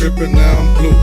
tripping, now I'm blue.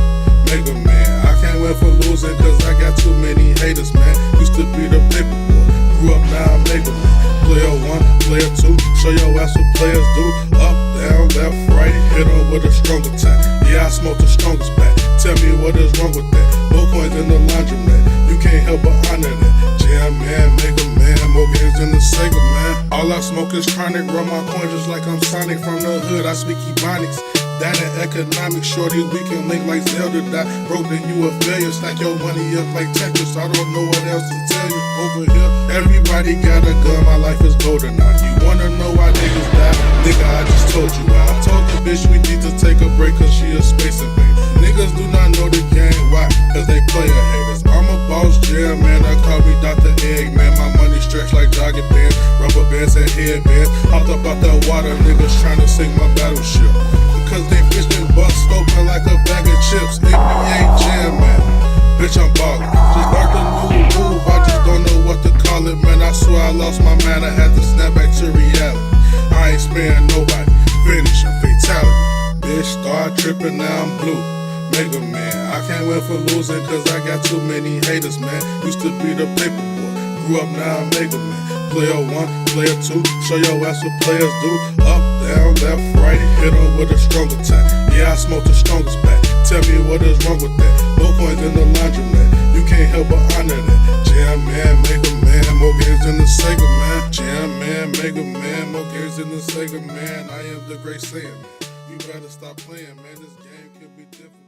Mega man, I can't win for losing, cause I got too many haters, man. Used to be the paper boy, grew up now I'm mega man. Player 1, player 2, show your ass what players do. Up, down, left, right, hit 'em with a stronger time. Yeah, I smoke the strongest back. Tell me what is wrong with that. More coins in the laundromat, you can't help but honor that. Jam man, mega man, more games than the Sega man. All I smoke is chronic, run my coins just like I'm Sonic. From the hood, I speak Ebonics. That and economics, shorty, we can link like Zelda. Die broke, then you a failure. Stack your money up like Tetris. I don't know what else to tell you. Over here, everybody got a gun. My life is golden now. You wanna know why niggas die? Nigga, I just told you why. I told the bitch we need to take a break, cause she a space invader. Niggas do not know the game, why? Cause they player haters. I'm a boss, jam man. I call me Dr. Eggman. My money stretched like jogging bands, rubber bands and headbands. Hopped up out the water, niggas trying to sink my battleship. Cause they bitch been bust open like a bag of chips. NBA jam man, bitch I'm ballin'. Just learned a new move, I just don't know what to call it, man. I swear I lost my mind, I had to snap back to reality. I ain't sparing nobody, finish a fatality. Bitch start tripping, now I'm blue. Mega man, I can't win for losing, cause I got too many haters, man. Used to be the paper boy, grew up now I'm mega man. Player 1, player 2, show your ass what players do. Up, down, left, right, hit 'em with a stronger time. Yeah, I smoke the strongest back. Tell me what is wrong with that. More coins in the laundromat, you can't help but honor that. Jam man, mega man, more games than the Sega man. Jam man, mega man, more games than the Sega man. I am the great Saiyan man. You better stop playing, man. This game can be different.